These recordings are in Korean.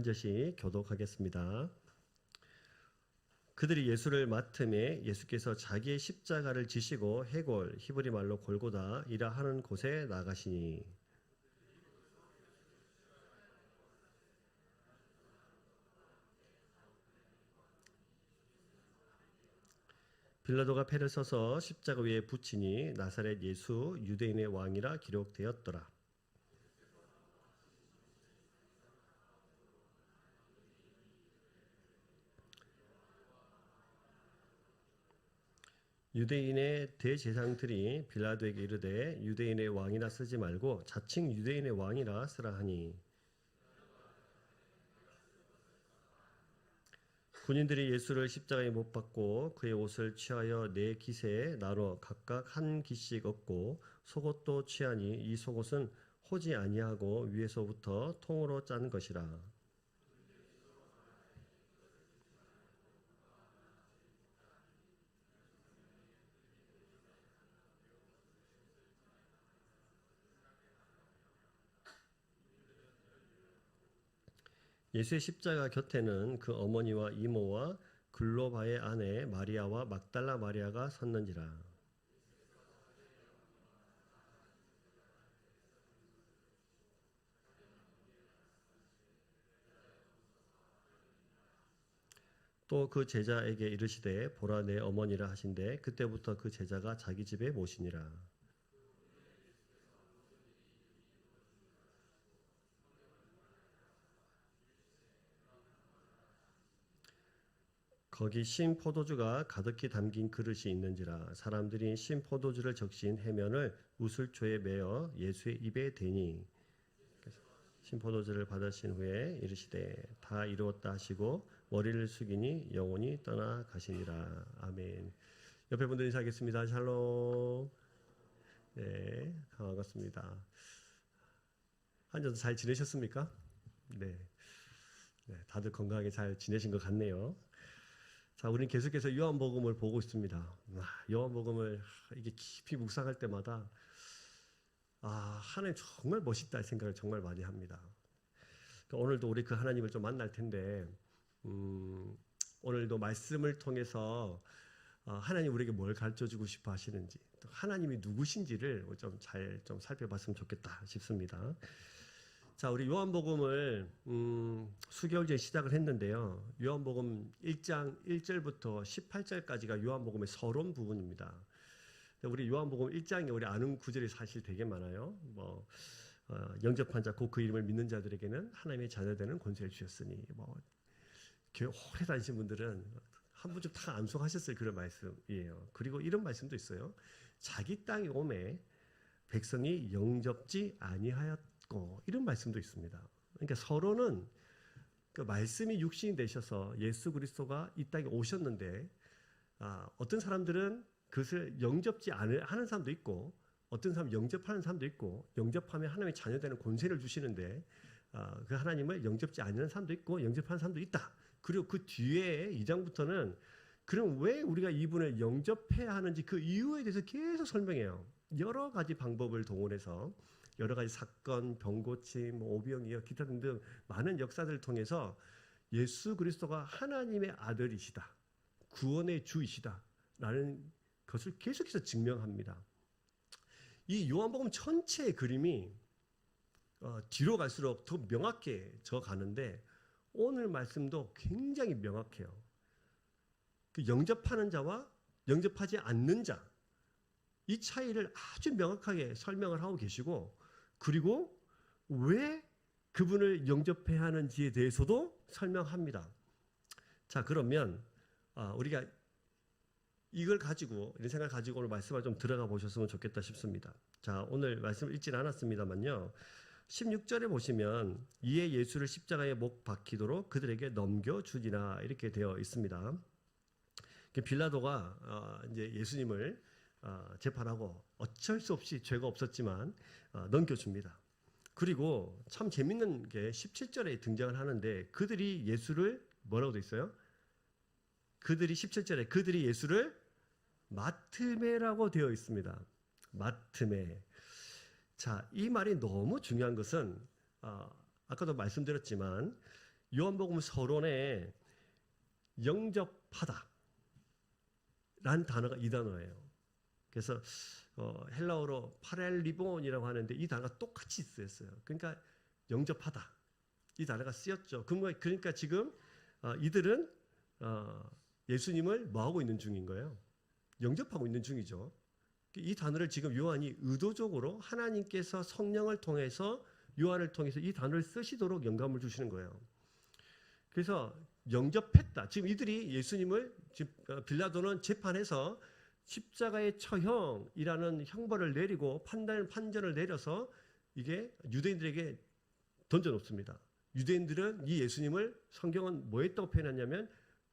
절씩 교독하겠습니다. 그들이 예수를 맡음에 예수께서 자기의 십자가를 지시고 해골, 히브리 말로 골고다 이라 하는 곳에 나가시니 빌라도가 패를 써서 십자가 위에 붙이니 나사렛 예수 유대인의 왕이라 기록되었더라. 유대인의 대제사장들이 빌라도에게 이르되 유대인의 왕이라 쓰지 말고 자칭 유대인의 왕이라 쓰라 하니 군인들이 예수를 십자가에 못 박고 그의 옷을 취하여 네 기세에 나눠 각각 한 기씩 얻고 속옷도 취하니 이 속옷은 호지 아니하고 위에서부터 통으로 짠 것이라. 예수의 십자가 곁에는 그 어머니와 이모와 글로바의 아내 마리아와 막달라 마리아가 섰는지라. 또 그 제자에게 이르시되 보라 내 어머니라 하신대 그때부터 그 제자가 자기 집에 모시니라. 거기 신 포도주가 가득히 담긴 그릇이 있는지라. 사람들이 신 포도주를 적신 해면을 우슬초에 매어 예수의 입에 대니 신 포도주를 받으신 후에 이르시되 다 이루었다 하시고 머리를 숙이니 영혼이 떠나가시니라. 아멘. 옆에 분들 인사하겠습니다. 샬롬. 네, 반갑습니다. 앉아서 잘 지내셨습니까? 네. 네, 다들 건강하게 잘 지내신 것 같네요. 자, 우리는 계속해서 요한복음을 보고 있습니다. 요한복음을 이게 깊이 묵상할 때마다 하나님 정말 멋있다 생각을 정말 많이 합니다. 오늘도 우리 그 하나님을 좀 만날 텐데 오늘도 말씀을 통해서 하나님 우리에게 뭘 가르쳐주고 싶어 하시는지 또 하나님이 누구신지를 좀 잘 좀 살펴봤으면 좋겠다 싶습니다. 자, 우리 요한복음을 수개월 전에 시작을 했는데요. 요한복음 1장 1절부터 18절까지가 요한복음의 서론 부분입니다. 우리 요한복음 1장에 우리 아는 구절이 사실 되게 많아요. 영접한 자 곧 그 이름을 믿는 자들에게는 하나님의 자녀되는 권세를 주셨으니 교회 오래 다니신 분들은 한 번쯤 다 암송하셨을 그런 말씀이에요. 그리고 이런 말씀도 있어요. 자기 땅에 오매 백성이 영접지 아니하였고 이런 말씀도 있습니다. 그러니까 서로는 그 말씀이 육신이 되셔서 예수 그리스도가 이 땅에 오셨는데 어떤 사람들은 그것을 영접지 하는 사람도 있고 어떤 사람 영접하는 사람도 있고 영접하면 하나님의 자녀되는 권세를 주시는데 그 하나님을 영접지 않는 사람도 있고 영접하는 사람도 있다. 그리고 그 뒤에 2장부터는 그럼 왜 우리가 이분을 영접해야 하는지 그 이유에 대해서 계속 설명해요. 여러 가지 방법을 동원해서 여러 가지 사건, 병고침, 오병이어 기타 등등 많은 역사들을 통해서 예수 그리스도가 하나님의 아들이시다. 구원의 주이시다. 라는 것을 계속해서 증명합니다. 이 요한복음 전체의 그림이 뒤로 갈수록 더 명확해져 가는데 오늘 말씀도 굉장히 명확해요. 그 영접하는 자와 영접하지 않는 자, 이 차이를 아주 명확하게 설명을 하고 계시고 그리고 왜 그분을 영접해야 하는지에 대해서도 설명합니다. 자, 그러면 우리가 이걸 가지고 이런 생각을 가지고 오늘 말씀을 좀 들어가 보셨으면 좋겠다 싶습니다. 자, 오늘 말씀을 읽지는 않았습니다만요. 16절에 보시면 이에 예수를 십자가에 못 박히도록 그들에게 넘겨주니라 이렇게 되어 있습니다. 빌라도가 이제 예수님을 재판하고 어쩔 수 없이 죄가 없었지만 넘겨줍니다. 그리고 참 재밌는 게 17절에 등장을 하는데 그들이 예수를 뭐라고 돼 있어요? 17절에 그들이 예수를 마트메라고 되어 있습니다. 마트메. 자, 이 말이 너무 중요한 것은 아까도 말씀드렸지만 요한복음 서론에 영접하다 라는 단어가 이 단어예요. 그래서 헬라어로 파렐리본이라고 하는데 이 단어가 똑같이 쓰였어요. 그러니까 영접하다 이 단어가 쓰였죠. 그러니까 지금 이들은 예수님을 뭐하고 있는 중인 거예요? 영접하고 있는 중이죠. 이 단어를 지금 요한이 의도적으로 하나님께서 성령을 통해서 요한을 통해서 이 단어를 쓰시도록 영감을 주시는 거예요. 그래서 영접했다. 지금 이들이 예수님을 빌라도는 재판에서 십자가의 처형이라는 형벌을 내리고 판전을 내려서 이게 유대인들에게 던져놓습니다. 유대인들은 이 예수님을 성경은 뭐 했다고 표현했냐면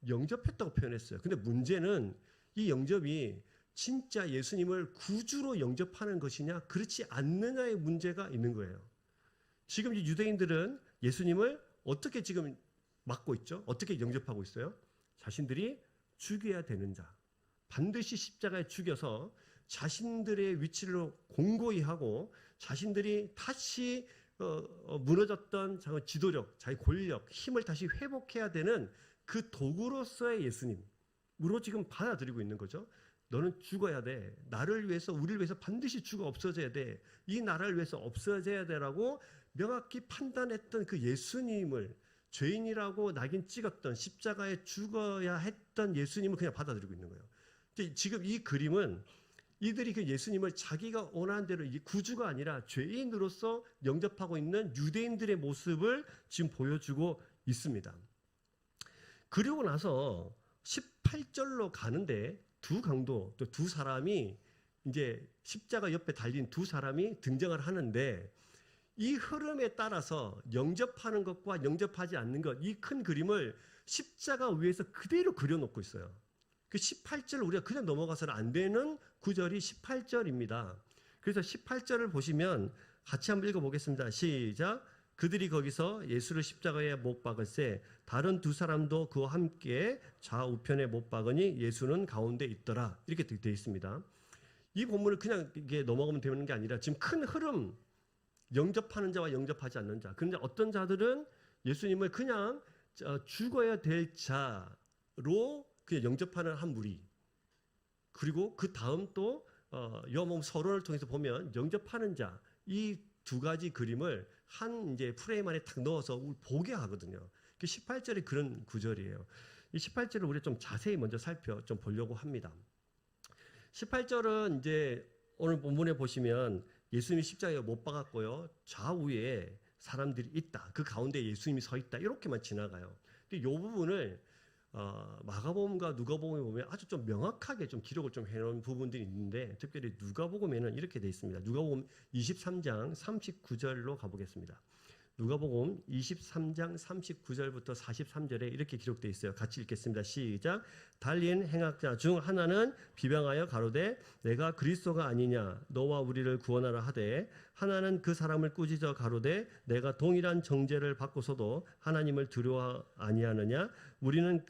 영접했다고 표현했어요. 근데 문제는 이 영접이 진짜 예수님을 구주로 영접하는 것이냐 그렇지 않느냐의 문제가 있는 거예요. 지금 이 유대인들은 예수님을 어떻게 지금 막고 있죠? 어떻게 영접하고 있어요? 자신들이 죽여야 되는 자, 반드시 십자가에 죽여서 자신들의 위치를 공고히 하고 자신들이 다시 무너졌던 지도력, 자기 권력, 힘을 다시 회복해야 되는 그 도구로서의 예수님으로 지금 받아들이고 있는 거죠. 너는 죽어야 돼. 나를 위해서, 우리를 위해서 반드시 죽어 없어져야 돼. 이 나라를 위해서 없어져야 돼라고 명확히 판단했던 그 예수님을 죄인이라고 낙인 찍었던 십자가에 죽어야 했던 예수님을 그냥 받아들이고 있는 거예요. 지금 이 그림은 이들이 그 예수님을 자기가 원하는 대로 구주가 아니라 죄인으로서 영접하고 있는 유대인들의 모습을 지금 보여주고 있습니다. 그리고 나서 18절로 가는데 두 강도, 또 두 사람이 이제 십자가 옆에 달린 두 사람이 등장을 하는데 이 흐름에 따라서 영접하는 것과 영접하지 않는 것, 이 큰 그림을 십자가 위에서 그대로 그려놓고 있어요. 그 18절 우리가 그냥 넘어가서는 안 되는 구절이 18절입니다. 그래서 18절을 보시면 같이 한번 읽어보겠습니다. 시작. 그들이 거기서 예수를 십자가에 못 박을새 다른 두 사람도 그와 함께 좌우편에 못 박으니 예수는 가운데 있더라. 이렇게 되어 있습니다. 이 본문을 그냥 이게 넘어가면 되는 게 아니라 지금 큰 흐름, 영접하는 자와 영접하지 않는 자. 그런데 어떤 자들은 예수님을 그냥 죽어야 될 자로 그냥 영접하는 한 무리. 그리고 그 다음 또 요한복음 서론을 통해서 보면 영접하는 자, 이 두 가지 그림을 한 이제 프레임 안에 탁 넣어서 보게 하거든요. 18절이 그런 구절이에요. 이 18절을 우리 좀 자세히 먼저 좀 보려고 합니다. 18절은 이제 오늘 본문에 보시면 예수님이 십자가에 못 박았고요. 좌우에 사람들이 있다. 그 가운데 예수님이 서 있다. 이렇게만 지나가요. 이 부분을 마가복음과 누가복음에 보면 아주 좀 명확하게 좀 기록을 좀 해놓은 부분들이 있는데 특별히 누가복음에는 이렇게 되어 있습니다. 누가복음 23장 39절로 가보겠습니다. 누가복음 23장 39절부터 43절에 이렇게 기록되어 있어요. 같이 읽겠습니다. 시작. 달린 행악자 중 하나는 비방하여 가로되 내가 그리스도가 아니냐 너와 우리를 구원하라 하되 하나는 그 사람을 꾸짖어 가로되 내가 동일한 정죄를 받고서도 하나님을 두려워 아니하느냐 우리는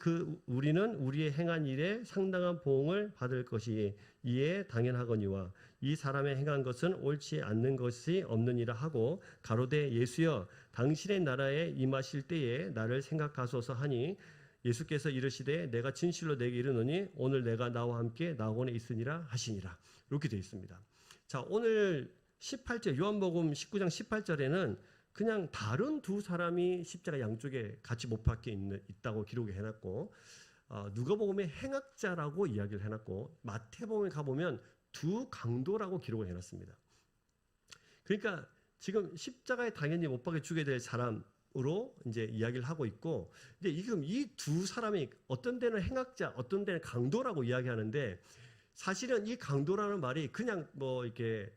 우리의 행한 일에 상당한 보응을 받을 것이 이에 당연하거니와 이 사람의 행한 것은 옳지 않는 것이 없느니라 하고 가로되 예수여 당신의 나라에 임하실 때에 나를 생각하소서 하니 예수께서 이르시되 내가 진실로 내게 이르노니 오늘 내가 나와 함께 낙원에 있으니라 하시니라. 이렇게 되어 있습니다. 자, 오늘 18절 요한복음 19장 18절에는 그냥 다른 두 사람이 십자가 양쪽에 같이 못 박혀 있다고 기록을 해놨고 누가복음에 행악자라고 이야기를 해놨고 마태복음에 가보면 두 강도라고 기록을 해놨습니다. 그러니까 지금 십자가에 당연히 못 박혀 죽게 될 사람으로 이제 이야기를 하고 있고, 이제 지금 이 두 사람이 어떤 데는 행악자, 어떤 데는 강도라고 이야기하는데 사실은 이 강도라는 말이 그냥 뭐 이렇게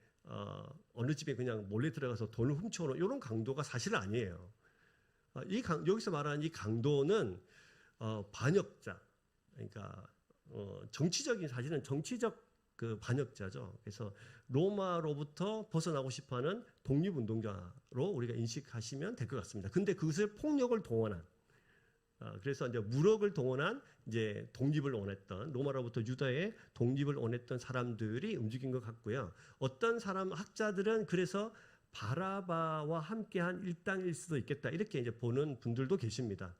어느 집에 그냥 몰래 들어가서 돈을 훔쳐오는 이런 강도가 사실은 아니에요. 여기서 말하는 이 강도는 반역자, 그러니까 사실은 정치적 그 반역자죠. 그래서 로마로부터 벗어나고 싶어하는 독립운동자로 우리가 인식하시면 될 것 같습니다. 근데 그것을 폭력을 동원한, 그래서 이제 무력을 동원한 이제 독립을 원했던 로마로부터 유다의 독립을 원했던 사람들이 움직인 것 같고요. 어떤 학자들은 그래서 바라바와 함께한 일당일 수도 있겠다. 이렇게 이제 보는 분들도 계십니다.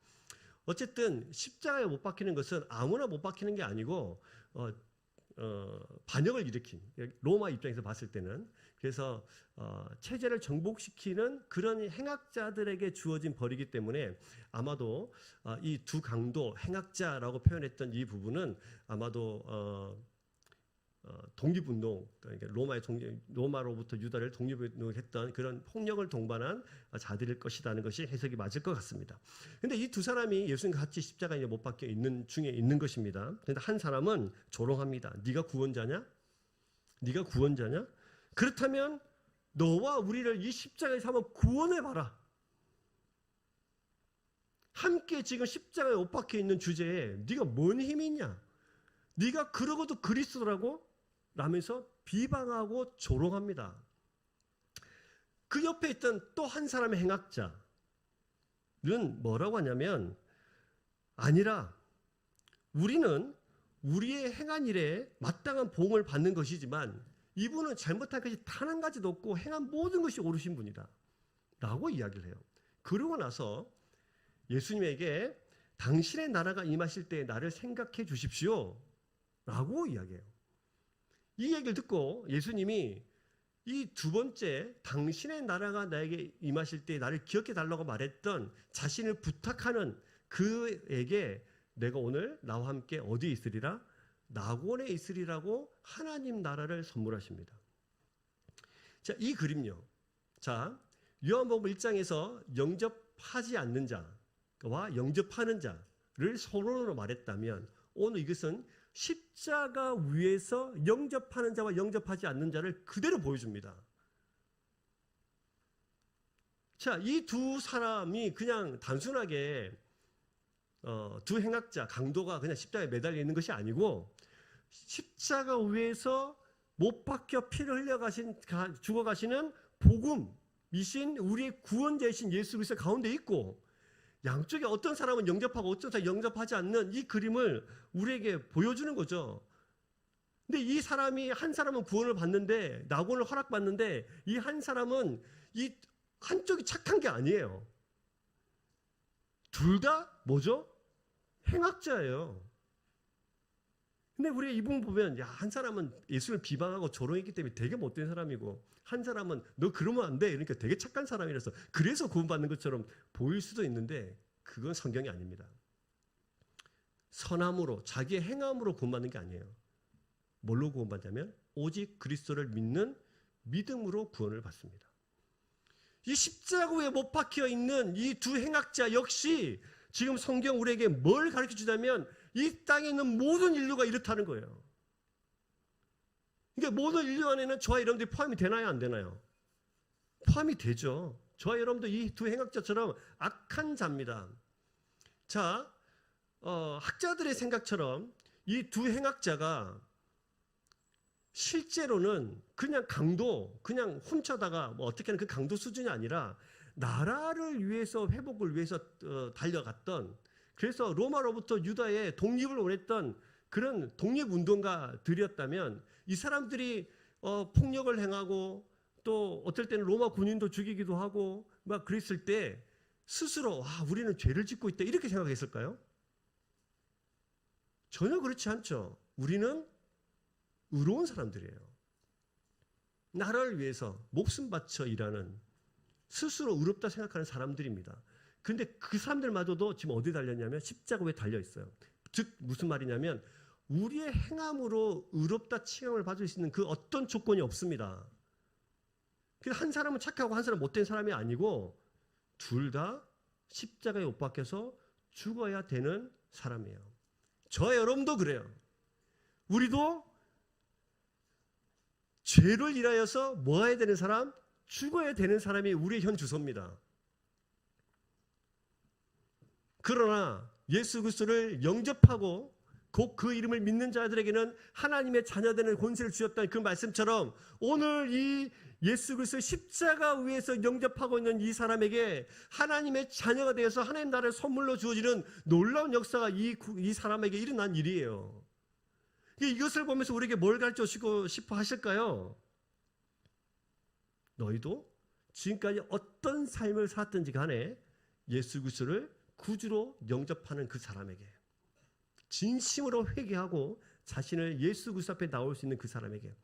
어쨌든 십자가에 못 박히는 것은 아무나 못 박히는 게 아니고 반역을 일으킨 로마 입장에서 봤을 때는 그래서 체제를 정복시키는 그런 행악자들에게 주어진 벌이기 때문에 아마도 이 두 강도 행악자라고 표현했던 이 부분은 아마도 독립운동, 로마로부터 유다를 독립운동했던 그런 폭력을 동반한 자들일 것이라는 것이 해석이 맞을 것 같습니다. 그런데 이 두 사람이 예수님과 같이 십자가에 못 박혀 있는 중에 있는 것입니다. 그런데 한 사람은 조롱합니다. 네가 구원자냐? 네가 구원자냐? 그렇다면 너와 우리를 이 십자가에서 한번 구원해봐라. 함께 지금 십자가에 못 박혀 있는 주제에 네가 뭔 힘이 있냐? 네가 그러고도 그리스도라고? 라면서 비방하고 조롱합니다. 그 옆에 있던 또 한 사람의 행악자는 뭐라고 하냐면 아니라 우리는 우리의 행한 일에 마땅한 보응을 받는 것이지만 이분은 잘못한 것이 단 한 가지도 없고 행한 모든 것이 옳으신 분이다 라고 이야기를 해요. 그러고 나서 예수님에게 당신의 나라가 임하실 때 나를 생각해 주십시오 라고 이야기해요. 이 얘기를 듣고 예수님이 이 두 번째 당신의 나라가 나에게 임하실 때 나를 기억해 달라고 말했던 자신을 부탁하는 그에게 내가 오늘 나와 함께 어디에 있으리라? 낙원에 있으리라고 하나님 나라를 선물하십니다. 자, 이 그림요. 자, 요한복음 1장에서 영접하지 않는 자와 영접하는 자를 서론으로 말했다면 오늘 이것은 십자가 위에서 영접하는 자와 영접하지 않는 자를 그대로 보여줍니다. 자, 이 두 사람이 그냥 단순하게 두 행악자, 강도가 그냥 십자가에 매달려 있는 것이 아니고 십자가 위에서 못 박혀 피를 죽어가시는 복음이신 우리의 구원자이신 예수 그리스도 가운데 있고 양쪽에 어떤 사람은 영접하고 어떤 사람은 영접하지 않는 이 그림을 우리에게 보여주는 거죠. 근데 이 사람이 한 사람은 구원을 받는데 낙원을 허락받는데 이 한 사람은 이 한쪽이 착한 게 아니에요. 둘 다 뭐죠? 행악자예요. 근데 우리 이 부분 보면 한 사람은 예수를 비방하고 조롱했기 때문에 되게 못된 사람이고 한 사람은 너 그러면 안 돼. 그러니까 되게 착한 사람이라서 그래서 구원받는 것처럼 보일 수도 있는데 그건 성경이 아닙니다. 선함으로 자기의 행함으로 구원받는 게 아니에요. 뭘로 구원받냐면 오직 그리스도를 믿는 믿음으로 구원을 받습니다. 이 십자가 위에 못 박혀 있는 이 두 행악자 역시 지금 성경 우리에게 뭘 가르쳐 주냐면 이 땅에 있는 모든 인류가 이렇다는 거예요. 그러니까 모든 인류 안에는 저와 여러분들이 포함이 되나요? 안 되나요? 포함이 되죠. 저와 여러분도 이 두 행악자처럼 악한 자입니다. 자, 학자들의 생각처럼 이 두 행악자가 실제로는 그냥 강도, 그냥 훔쳐다가 뭐 어떻게 하는 그 강도 수준이 아니라 나라를 위해서 회복을 위해서 달려갔던 그래서 로마로부터 유다의 독립을 원했던 그런 독립운동가들이었다면 이 사람들이 폭력을 행하고 또 어떨 때는 로마 군인도 죽이기도 하고 막 그랬을 때 스스로 우리는 죄를 짓고 있다 이렇게 생각했을까요? 전혀 그렇지 않죠. 우리는 의로운 사람들이에요. 나라를 위해서 목숨 바쳐 일하는 스스로 의롭다 생각하는 사람들입니다. 근데 그 사람들마저도 지금 어디 달렸냐면 십자가 위에 달려 있어요. 즉 무슨 말이냐면 우리의 행함으로 의롭다 칭함을 받을 수 있는 그 어떤 조건이 없습니다. 한 사람은 착하고 한 사람은 못된 사람이 아니고 둘 다 십자가에 못 박혀서 죽어야 되는 사람이에요. 저와 여러분도 그래요. 우리도 죄를 일하여서 뭐 해야 되는 사람? 죽어야 되는 사람이 우리의 현 주소입니다. 그러나 예수 그리스도를 영접하고 곧 그 이름을 믿는 자들에게는 하나님의 자녀되는 권세를 주셨다는 그 말씀처럼 오늘 이 예수 그리스도의 십자가 위에서 영접하고 있는 이 사람에게 하나님의 자녀가 되어서 하나님 나라를 선물로 주어지는 놀라운 역사가 이 사람에게 일어난 일이에요. 이것을 보면서 우리에게 뭘 가르쳐 주시고 싶어 하실까요? 너희도 지금까지 어떤 삶을 살았든지 간에 예수 그리스도를 구주로 영접하는 그 사람에게, 진심으로 회개하고 자신을 예수 그리스도 앞에 나올 수 있는 그 사람에게,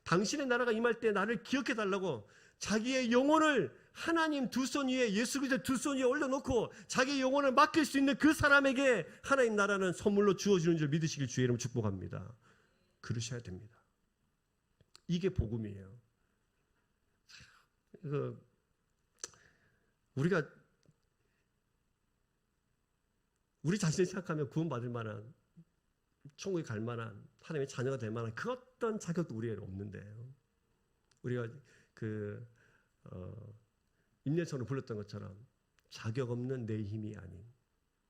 당신의 나라가 임할 때 나를 기억해 달라고 자기의 영혼을 하나님 두 손 위에, 예수 그리스도 두 손 위에 올려놓고 자기의 영혼을 맡길 수 있는 그 사람에게 하나님 나라는 선물로 주어지는 줄 믿으시길 주의 이름으로 축복합니다. 그러셔야 됩니다. 이게 복음이에요. 우리가 우리 자신을 생각하면 구원받을 만한, 천국에 갈 만한, 하나님의 자녀가 될 만한 그 어떤 자격도 우리에게 없는데요. 우리가 임례처럼 불렀던 것처럼 자격 없는 내 힘이 아닌,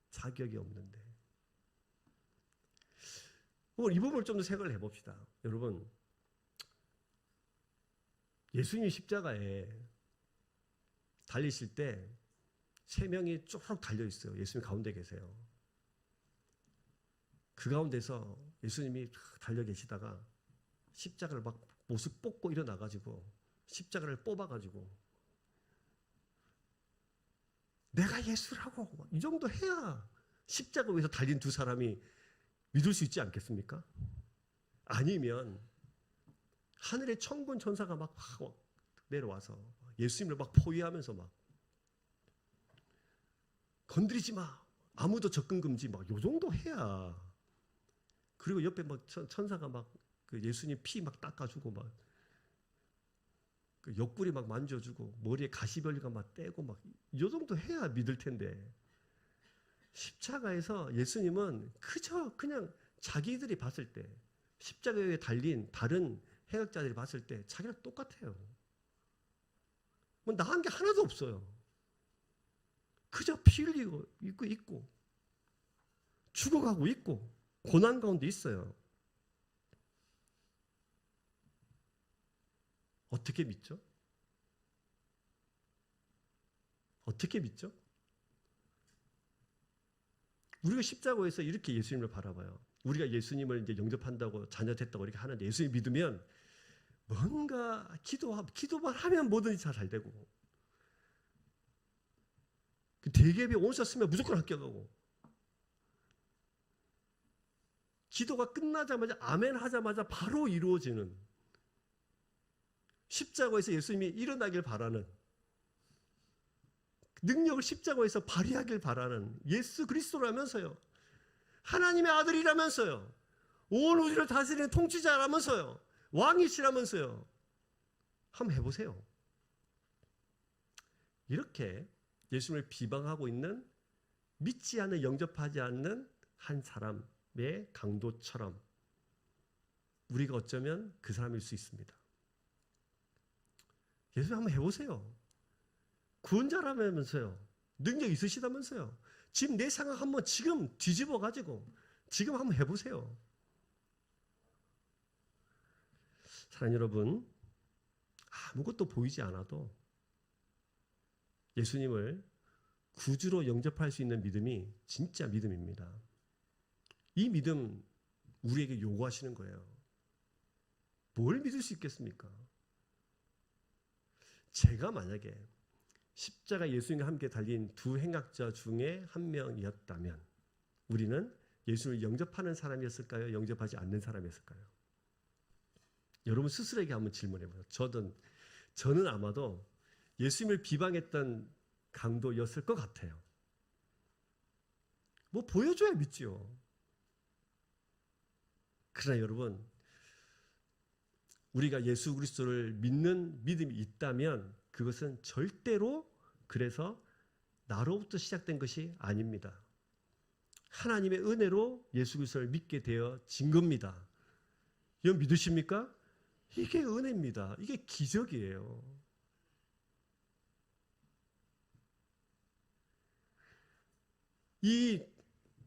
자격이 없는데. 이 부분을 좀 더 생각을 해봅시다. 여러분, 예수님이 십자가에 달리실 때 세 명이 쭉 달려 있어요. 예수님 가운데 계세요. 그 가운데서 예수님이 달려 계시다가 십자가를 막 모습 뽑고 일어나가지고 십자가를 뽑아가지고 내가 예수라고 이 정도 해야 십자가 위에서 달린 두 사람이 믿을 수 있지 않겠습니까? 아니면 하늘의 천군 천사가 막 내려와서 예수님을 막 포위하면서 막 건드리지 마, 아무도 접근 금지, 막 요 정도 해야. 그리고 옆에 막 천사가 막 그 예수님 피 막 닦아주고 막 그 옆구리 막 만져주고 머리에 가시별리가 막 떼고 막 요 정도 해야 믿을 텐데, 십자가에서 예수님은 그저 그냥 자기들이 봤을 때, 십자가에 달린 다른 해역자들이 봤을 때 자기랑 똑같아요. 뭐 나은 게 하나도 없어요. 그저 피 흘리고 있고 죽어가고 있고 고난 가운데 있어요. 어떻게 믿죠? 어떻게 믿죠? 우리가 십자가에서 이렇게 예수님을 바라봐요. 우리가 예수님을 이제 영접한다고, 자녀 됐다고 이렇게 하는데, 예수님 믿으면 뭔가 기도만 하면 뭐든지 잘 되고, 대개비 온수 쓰면 무조건 합격하고, 기도가 끝나자마자 아멘 하자마자 바로 이루어지는, 십자가에서 예수님이 일어나길 바라는, 능력을 십자가에서 발휘하길 바라는 예수 그리스도라면서요. 하나님의 아들이라면서요. 온 우주를 다스리는 통치자라면서요. 왕이시라면서요. 한번 해보세요. 이렇게 예수님을 비방하고 있는, 믿지 않는, 영접하지 않는 한 사람의 강도처럼 우리가 어쩌면 그 사람일 수 있습니다. 예수님 한번 해보세요. 구원자라면서요. 능력 있으시다면서요. 지금 내 상황 한번 지금 뒤집어 가지고 지금 한번 해보세요. 사랑하는 여러분, 아무것도 보이지 않아도 예수님을 구주로 영접할 수 있는 믿음이 진짜 믿음입니다. 이 믿음 우리에게 요구하시는 거예요. 뭘 믿을 수 있겠습니까? 제가 만약에 십자가 예수님과 함께 달린 두 행악자 중에 한 명이었다면 우리는 예수님을 영접하는 사람이었을까요? 영접하지 않는 사람이었을까요? 여러분 스스로에게 한번 질문해보세요. 저는 아마도 예수님을 비방했던 강도였을 것 같아요. 뭐 보여줘야 믿지요. 그러나 여러분, 우리가 예수 그리스도를 믿는 믿음이 있다면 그것은 절대로 그래서 나로부터 시작된 것이 아닙니다. 하나님의 은혜로 예수 그리스도를 믿게 되어진 겁니다. 여러분 믿으십니까? 이게 은혜입니다. 이게 기적이에요. 이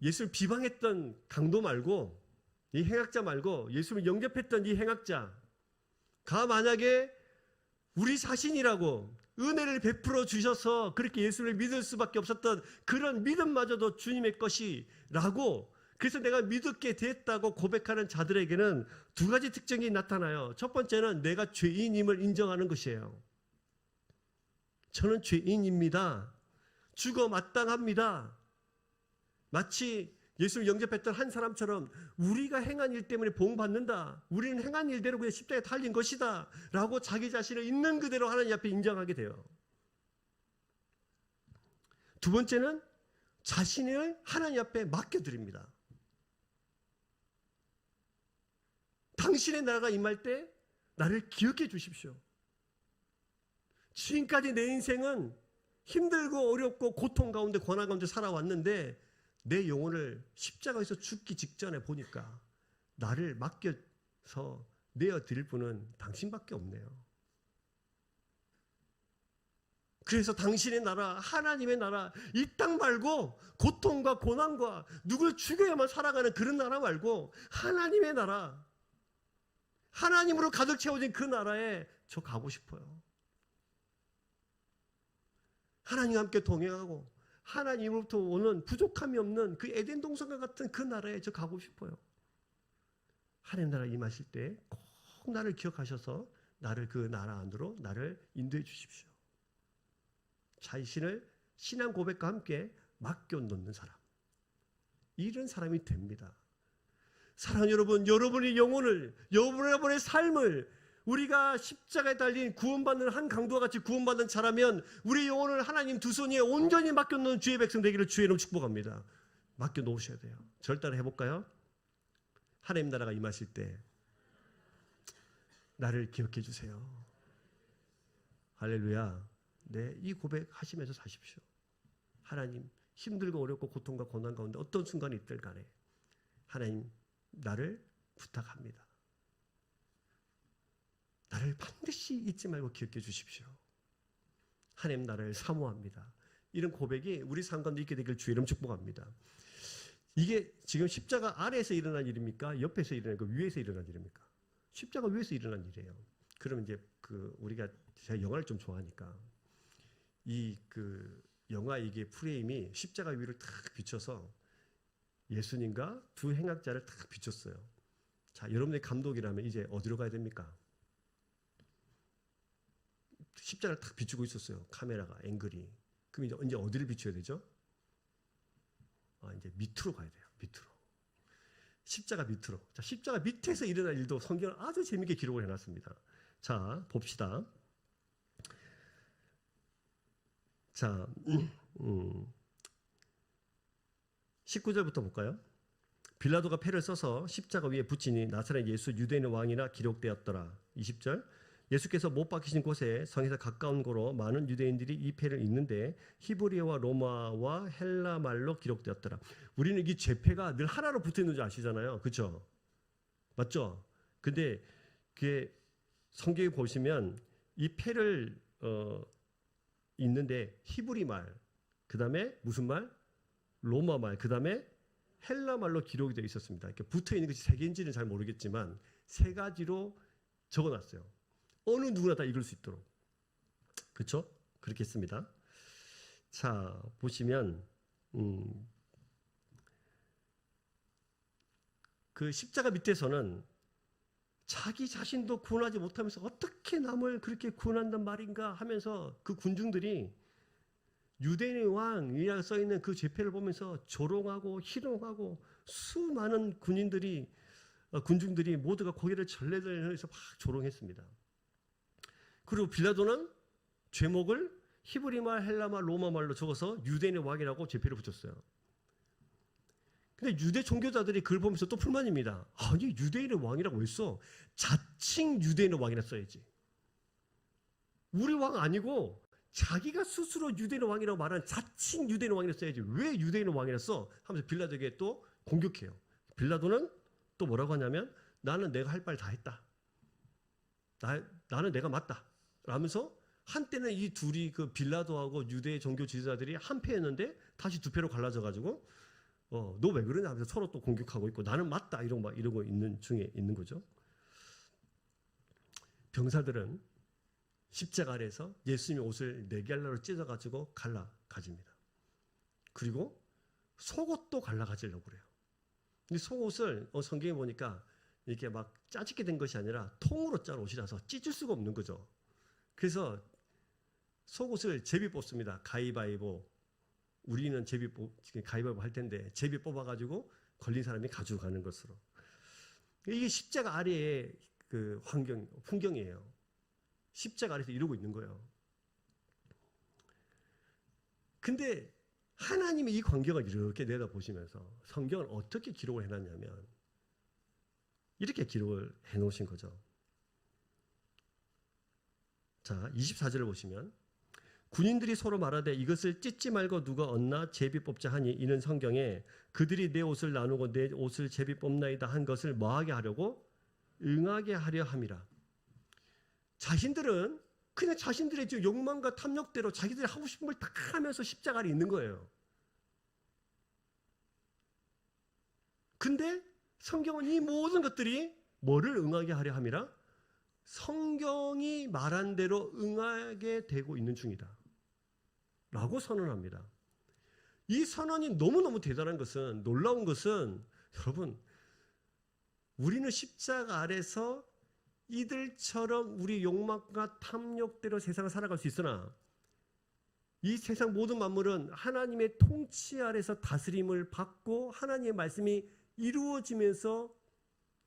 예수를 비방했던 강도 말고, 이 행악자 말고 예수를 영접했던 이 행악자가 만약에 우리 자신이라고 은혜를 베풀어 주셔서 그렇게 예수를 믿을 수밖에 없었던 그런 믿음마저도 주님의 것이라고, 그래서 내가 믿게 됐다고 고백하는 자들에게는 두 가지 특징이 나타나요. 첫 번째는 내가 죄인임을 인정하는 것이에요. 저는 죄인입니다. 죽어 마땅합니다. 마치 예수를 영접했던 한 사람처럼 우리가 행한 일 때문에 보응받는다. 우리는 행한 일대로 그냥 십자가에 달린 것이다. 라고 자기 자신을 있는 그대로 하나님 앞에 인정하게 돼요. 두 번째는 자신을 하나님 앞에 맡겨드립니다. 당신의 나라가 임할 때 나를 기억해 주십시오. 지금까지 내 인생은 힘들고 어렵고 고통 가운데 고난 가운데 살아왔는데 내 영혼을 십자가에서 죽기 직전에 보니까 나를 맡겨서 내어드릴 분은 당신밖에 없네요. 그래서 당신의 나라, 하나님의 나라, 이 땅 말고 고통과 고난과 누굴 죽여야만 살아가는 그런 나라 말고 하나님의 나라, 하나님으로 가득 채워진 그 나라에 저 가고 싶어요. 하나님과 함께 동행하고 하나님으로부터 오는 부족함이 없는 그 에덴 동산과 같은 그 나라에 저 가고 싶어요. 하나님 나라 임하실 때 꼭 나를 기억하셔서 나를 그 나라 안으로 나를 인도해 주십시오. 자신을 신앙 고백과 함께 맡겨놓는 사람, 이런 사람이 됩니다. 사랑하는 여러분, 여러분의 영혼을, 여러분의 삶을 우리가 십자가에 달린 구원받는 한 강도와 같이 구원받는 자라면 우리 영혼을 하나님 두 손 위에 온전히 맡겨놓는 주의 백성 되기를 주의 이름으로 축복합니다. 맡겨놓으셔야 돼요. 저를 따라 해볼까요? 하나님 나라가 임하실 때 나를 기억해 주세요. 할렐루야. 네, 이 고백하시면서 사십시오. 하나님, 힘들고 어렵고 고통과 고난 가운데 어떤 순간이 있든 간에 하나님, 나를 부탁합니다. 나를 반드시 잊지 말고 기억해 주십시오. 하나님, 나를 사모합니다. 이런 고백이 우리 삶 가운데 있게 되길 주의 이름 축복합니다. 이게 지금 십자가 아래에서 일어난 일입니까? 옆에서 일어난, 그 위에서 일어난 일입니까? 십자가 위에서 일어난 일이에요. 그러면 이제 우리가 제가 영화를 좀 좋아하니까 이 영화 이게 프레임이 십자가 위를 탁 비춰서 예수님과 두 행악자를 탁 비췄어요. 자, 여러분의 감독이라면 이제 어디로 가야 됩니까? 십자가를 탁 비추고 있었어요. 카메라가, 앵글이. 그럼 이제 어디를 비춰야 되죠? 이제 밑으로 가야 돼요. 밑으로. 십자가 밑으로. 자, 십자가 밑에서 일어날 일도 성경은 아주 재밌게 기록을 해놨습니다. 자, 봅시다. 자, 19절부터 볼까요? 빌라도가 패를 써서 십자가 위에 붙이니 나사렛 예수 유대인의 왕이라 기록되었더라. 20절. 예수께서 못 박히신 곳에 성에서 가까운 곳으로 많은 유대인들이 이 패를 읽는데 히브리어와 로마와 헬라 말로 기록되었더라. 우리는 이 죄패가 늘 하나로 붙어 있는 줄 아시잖아요. 그렇죠? 맞죠? 근데 그게 성경에 보시면 이 패를 읽는데 히브리 말, 그 다음에 무슨 말? 로마 말, 그 다음에 헬라 말로 기록이 되어 있었습니다. 이렇게 붙어 있는 것이 세 개인지는 잘 모르겠지만 세 가지로 적어놨어요. 어느 누구나 다 읽을 수 있도록. 그렇죠? 그렇게 했습니다. 자, 보시면 그 십자가 밑에서는 자기 자신도 구원하지 못하면서 어떻게 남을 그렇게 구원한단 말인가 하면서 그 군중들이 유대인의 왕이라고 써있는 그 죄패를 보면서 조롱하고 희롱하고 수많은 군중들이 모두가 고개를 절레절레해서 막 조롱했습니다. 그리고 빌라도는 죄목을 히브리말, 헬라말, 로마말로 적어서 유대인의 왕이라고 죄패를 붙였어요. 근데 유대 종교자들이 그걸 보면서 또 불만입니다. 아니, 유대인의 왕이라고 왜 써? 자칭 유대인의 왕이라 써야지. 우리 왕 아니고 자기가 스스로 유대인의 왕이라고 말하는 자칭 유대인의 왕이라 써야지. 왜 유대인의 왕이라 써? 하면서 빌라도에게 또 공격해요. 빌라도는 또 뭐라고 하냐면 나는 내가 할 말 다 했다. 나는 내가 맞다. 라면서 한때는 이 둘이 그 빌라도하고 유대 종교 지도자들이 한패였는데 다시 두 패로 갈라져가지고 너 왜 그러냐 하면서 서로 또 공격하고 있고 나는 맞다 이러고 있는 중에 있는 거죠. 병사들은 십자가 아래에서 예수님의 옷을 네 갈라로 찢어가지고 갈라가집니다. 그리고 속옷도 갈라가지려고 그래요. 근데 속옷을 성경에 보니까 이렇게 막 짜집게 된 것이 아니라 통으로 짠 옷이라서 찢을 수가 없는 거죠. 그래서 속옷을 제비 뽑습니다. 가위바위보. 우리는 가위바위보 할 텐데 제비 뽑아가지고 걸린 사람이 가지고 가는 것으로. 이게 십자가 아래의 그 풍경이에요. 십자가 아래에서 이러고 있는 거예요. 근데 하나님이 이 광경을 이렇게 내다보시면서 성경을 어떻게 기록을 해놨냐면 이렇게 기록을 해놓으신 거죠. 자, 24절을 보시면 군인들이 서로 말하되 이것을 찢지 말고 누가 얻나 제비 뽑자 하니 이는 성경에 그들이 내 옷을 나누고 내 옷을 제비 뽑나이다 한 것을 뭐하게 하려고? 응하게 하려 함이라. 자신들은 그냥 자신들의 욕망과 탐욕대로 자기들이 하고 싶은 걸 다 하면서 십자가 아래 있는 거예요. 근데 성경은 이 모든 것들이 뭐를 응하게 하려 함이라? 성경이 말한 대로 응하게 되고 있는 중이다 라고 선언합니다. 이 선언이 너무너무 대단한 것은, 놀라운 것은, 여러분, 우리는 십자가 아래서 이들처럼 우리 욕망과 탐욕대로 세상을 살아갈 수 있으나 이 세상 모든 만물은 하나님의 통치 아래서 다스림을 받고 하나님의 말씀이 이루어지면서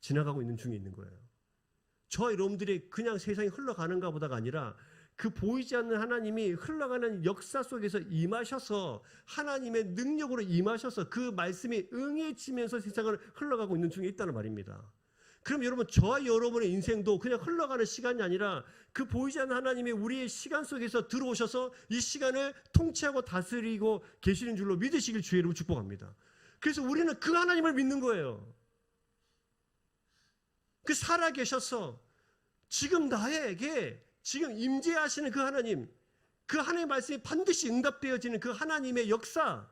지나가고 있는 중에 있는 거예요. 저와 여러분들이 그냥 세상이 흘러가는가 보다가 아니라 그 보이지 않는 하나님이 흘러가는 역사 속에서 임하셔서 하나님의 능력으로 임하셔서 그 말씀이 응해지면서 세상을 흘러가고 있는 중에 있다는 말입니다. 그럼 여러분, 저와 여러분의 인생도 그냥 흘러가는 시간이 아니라 그 보이지 않는 하나님이 우리의 시간 속에서 들어오셔서 이 시간을 통치하고 다스리고 계시는 줄로 믿으시길 주의 이름으로 축복합니다. 그래서 우리는 그 하나님을 믿는 거예요. 그 살아계셔서 지금 나에게 지금 임재하시는 그 하나님, 그 하나님의 말씀이 반드시 응답되어지는 그 하나님의 역사,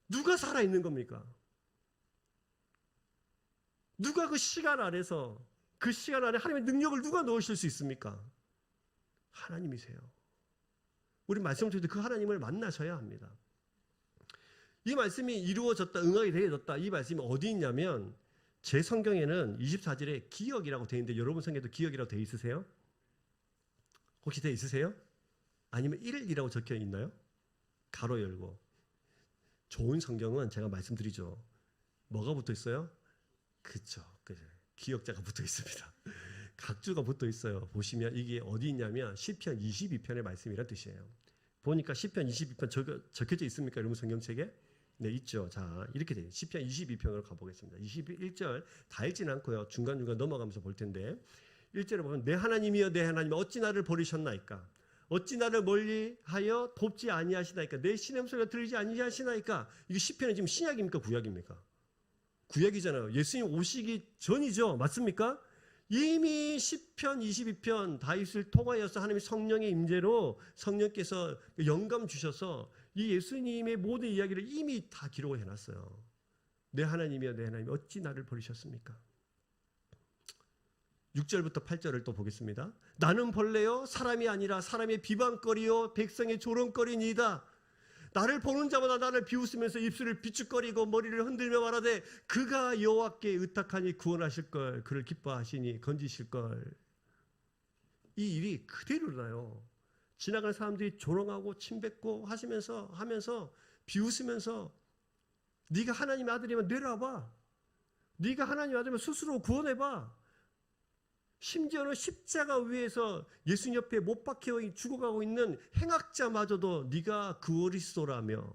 누가 살아있는 겁니까? 누가 그 시간 안에서, 그 시간 안에 하나님의 능력을 누가 넣으실 수 있습니까? 하나님이세요. 우리 말씀 통해서 그 하나님을 만나셔야 합니다. 이 말씀이 이루어졌다, 응하게 되어졌다, 이 말씀이 어디 있냐면 제 성경에는 24절에 기억이라고 되어 있는데 여러분 성경에도 기억이라고 되어 있으세요? 혹시 되어 있으세요? 아니면 1이라고 적혀 있나요? 가로 열고. 좋은 성경은 제가 말씀드리죠. 뭐가 붙어 있어요? 그쵸. 기억자가 붙어 있습니다. 각주가 붙어 있어요. 보시면 이게 어디 있냐면 시편 22편의 말씀이란 뜻이에요. 보니까 시편 22편 적혀져 있습니까? 여러분 성경책에? 네, 있죠. 자, 이렇게 돼요. 시편 22편으로 가보겠습니다. 21절 다 읽지는 않고요. 중간중간 넘어가면서 볼 텐데 1절에 보면 내 하나님이여 내 하나님 어찌 나를 버리셨나이까? 어찌 나를 멀리하여 돕지 아니하시나이까? 내 시냇 소리가 들리지 아니하시나이까? 이게 시편은 지금 신약입니까? 구약입니까? 구약이잖아요. 예수님 오시기 전이죠. 맞습니까? 이미 시편 22편 다윗을 통하여서 하나님의 성령의 임재로 성령께서 영감 주셔서 이 예수님의 모든 이야기를 이미 다 기록을 해놨어요. 내 하나님이여 내 하나님 어찌 나를 버리셨습니까? 6절부터 8절을 또 보겠습니다. 나는 벌레요 사람이 아니라 사람의 비방거리요 백성의 조롱거리니이다. 나를 보는 자마다 나를 비웃으면서 입술을 비축거리고 머리를 흔들며 말하되 그가 여호와께 의탁하니 구원하실 걸, 그를 기뻐하시니 건지실 걸. 이 일이 그대로 일어나요. 지나가는 사람들이 조롱하고 침뱉고 하면서 비웃으면서 네가 하나님의 아들이면 내려와봐. 네가 하나님의 아들이면 스스로 구원해봐. 심지어는 십자가 위에서 예수님 옆에 못 박혀 죽어가고 있는 행악자마저도 네가 그리스도라며,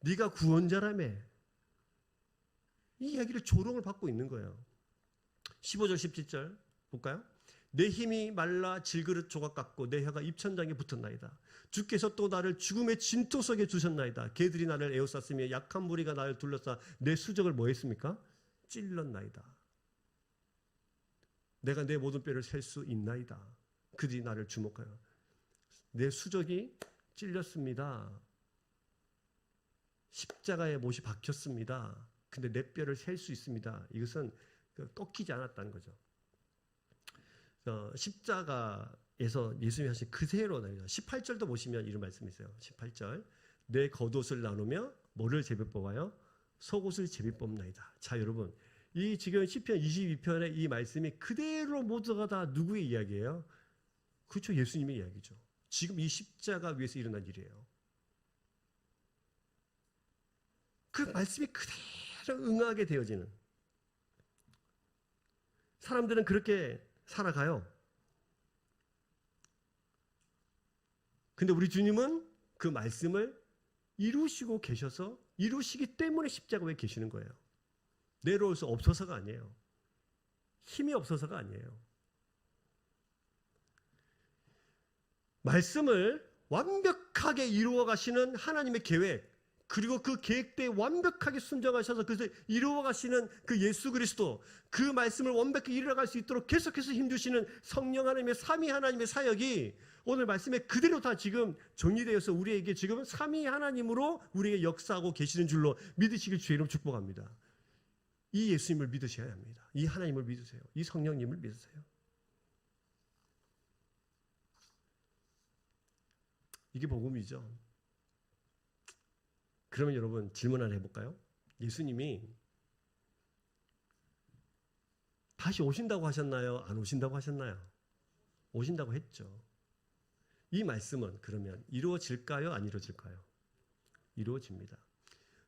네가 구원자라며, 이 이야기를 조롱을 받고 있는 거예요. 15절 17절 볼까요? 내 힘이 말라 질그릇 조각 같고 내 혀가 입천장에 붙었나이다. 주께서 또 나를 죽음의 진토 속에 두셨나이다. 개들이 나를 에워쌌으며 약한 무리가 나를 둘러싸 내 수적을 뭐 했습니까? 찔렀나이다. 내가 내 모든 뼈를 셀 수 있나이다. 그들이 나를 주목하여 내 수적이 찔렸습니다. 십자가에 못이 박혔습니다. 근데 내 뼈를 셀 수 있습니다. 이것은 꺾이지 않았다는 거죠. 십자가에서 예수님이 하신 그대로 나옵니다. 18절도 보시면 이런 말씀이 있어요. 18절 내 겉옷을 나누며 뭐를 제비 뽑아요? 속옷을 제비 뽑나이다. 자, 여러분, 이 지금 시편 22편의 이 말씀이 그대로 모두가 다 누구의 이야기예요? 그렇죠. 예수님의 이야기죠. 지금 이 십자가 위에서 일어난 일이에요. 그 말씀이 그대로 응하게 되어지는, 사람들은 그렇게 살아가요. 근데 우리 주님은 그 말씀을 이루시고 계셔서, 이루시기 때문에 십자가 위에 계시는 거예요. 내려올 수 없어서가 아니에요. 힘이 없어서가 아니에요. 말씀을 완벽하게 이루어 가시는 하나님의 계획, 그리고 그 계획대에 완벽하게 순종하셔서 그래서 이루어 가시는 그 예수 그리스도, 그 말씀을 완벽히 이루어갈 수 있도록 계속해서 힘주시는 성령 하나님의 삼위 하나님의 사역이 오늘 말씀에 그대로 다 지금 정리되어서 우리에게 지금 삼위 하나님으로 우리에게 역사하고 계시는 줄로 믿으시길 주의 이름 축복합니다. 이 예수님을 믿으셔야 합니다. 이 하나님을 믿으세요. 이 성령님을 믿으세요. 이게 복음이죠. 그러면 여러분 질문 하나 해볼까요? 예수님이 다시 오신다고 하셨나요? 안 오신다고 하셨나요? 오신다고 했죠. 이 말씀은 그러면 이루어질까요? 안 이루어질까요? 이루어집니다.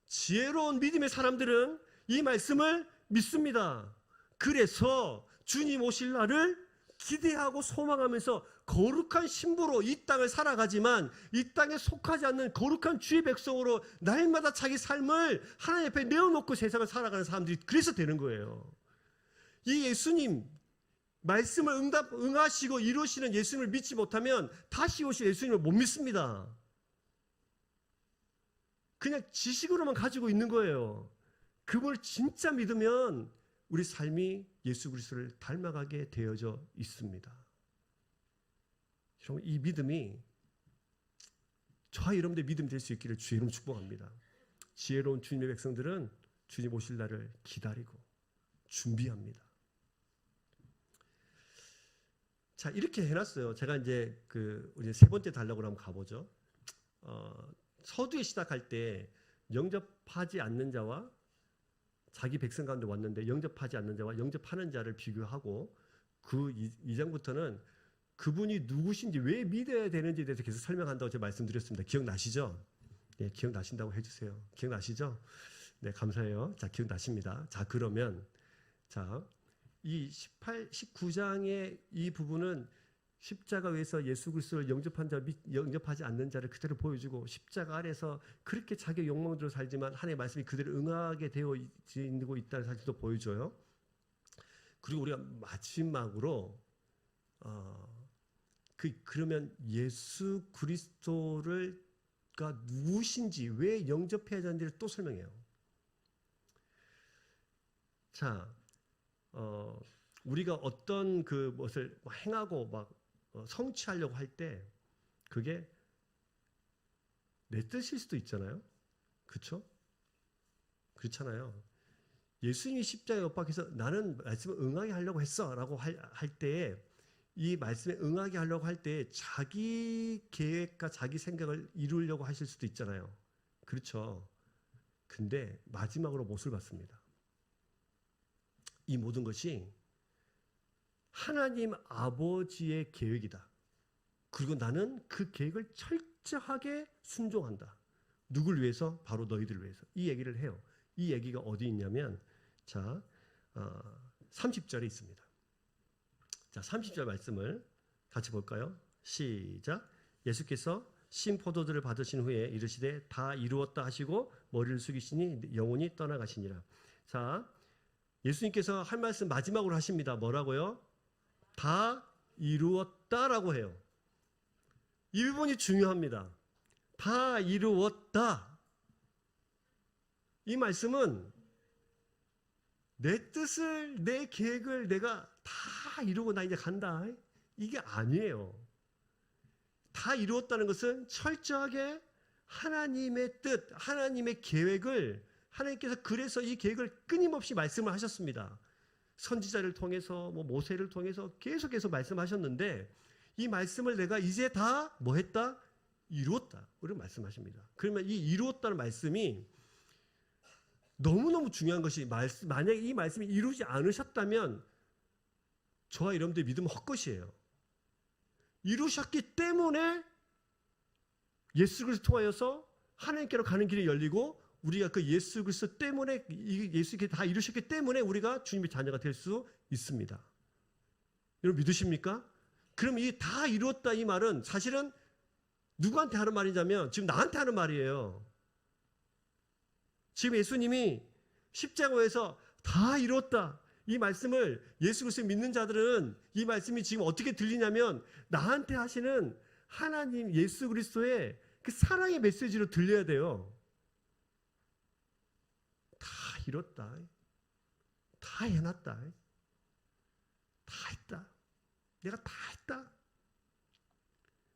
지혜로운 믿음의 사람들은 이 말씀을 믿습니다. 그래서 주님 오실 날을 기대하고 소망하면서 거룩한 신부로 이 땅을 살아가지만 이 땅에 속하지 않는 거룩한 주의 백성으로 날마다 자기 삶을 하나님 앞에 내어놓고 세상을 살아가는 사람들이 그래서 되는 거예요. 이 예수님 말씀을 응하시고 이루시는 예수님을 믿지 못하면 다시 오실 예수님을 못 믿습니다. 그냥 지식으로만 가지고 있는 거예요. 그분을 진짜 믿으면 우리 삶이 예수 그리스도를 닮아가게 되어져 있습니다. 여러분, 이 믿음이 저와 여러분들의 믿음이 될 수 있기를 주의 이름으로 축복합니다. 지혜로운 주님의 백성들은 주님 오실 날을 기다리고 준비합니다. 자, 이렇게 해놨어요. 제가 이제 우리 세 번째 단락으로 한번 가보죠. 서두에 시작할 때 영접하지 않는 자와 자기 백성 가운데 왔는데 영접하지 않는 자와 영접하는 자를 비교하고 그 2장부터는 그분이 누구신지 왜 믿어야 되는지에 대해서 계속 설명한다고 제가 말씀드렸습니다. 기억나시죠? 네, 기억나신다고 해주세요. 기억나시죠? 네, 감사해요. 자, 기억나십니다. 자, 그러면 이 19장의 이 부분은 십자가 위에서 예수 그리스도를 영접하지 않는 자를 그대로 보여주고 십자가 아래서 그렇게 자기 욕망대로 살지만 하나님의 말씀이 그대로 응하게 되어 있다는 사실도 보여줘요. 그리고 우리가 마지막으로 그러면 예수 그리스도가 누구신지 왜 영접해야 하는지를 또 설명해요. 자, 우리가 어떤 것을 행하고 막 성취하려고 할 때 그게 내 뜻일 수도 있잖아요. 그렇죠? 그렇잖아요. 예수님이 십자가에 못 박혀서 나는 말씀을 응하게 하려고 했어 라고 할 때에 이 말씀에 응하게 하려고 할 때 자기 계획과 자기 생각을 이루려고 하실 수도 있잖아요. 그렇죠? 근데 마지막으로 못을 받습니다. 이 모든 것이 하나님 아버지의 계획이다. 그리고 나는 그 계획을 철저하게 순종한다. 누굴 위해서? 바로 너희들을 위해서. 이 얘기를 해요. 이 얘기가 어디 있냐면 30절에 있습니다. 자, 30절 말씀을 같이 볼까요? 시작. 예수께서 신 포도주를 받으신 후에 이르시되 다 이루었다 하시고 머리를 숙이시니 영혼이 떠나가시니라. 자, 예수님께서 할 말씀 마지막으로 하십니다. 뭐라고요? 다 이루었다라고 해요. 이 부분이 중요합니다. 다 이루었다. 이 말씀은 내 뜻을, 내 계획을 내가 다 이루고 나 이제 간다. 이게 아니에요. 다 이루었다는 것은 철저하게 하나님의 뜻, 하나님의 계획을 하나님께서 그래서 이 계획을 끊임없이 말씀을 하셨습니다. 선지자를 통해서 모세를 통해서 계속해서 말씀하셨는데 이 말씀을 내가 이제 다 뭐 했다? 이루었다. 우리가 말씀하십니다. 그러면 이 이루었다는 말씀이 너무너무 중요한 것이 만약에 이 말씀이 이루지 않으셨다면 저와 여러분들의 믿음은 헛것이에요. 이루셨기 때문에 예수 그리스도 통하여서 하나님께로 가는 길이 열리고 우리가 그 예수 그리스도 때문에 예수께 다 이루셨기 때문에 우리가 주님의 자녀가 될 수 있습니다. 여러분 믿으십니까? 그럼 이 다 이루었다 이 말은 사실은 누구한테 하는 말이냐면 지금 나한테 하는 말이에요. 지금 예수님이 십자가에서 다 이루었다 이 말씀을 예수 그리스도 믿는 자들은 이 말씀이 지금 어떻게 들리냐면 나한테 하시는 하나님 예수 그리스도의 그 사랑의 메시지로 들려야 돼요. 다 이뤘다. 다 해놨다. 다 했다. 내가 다 했다.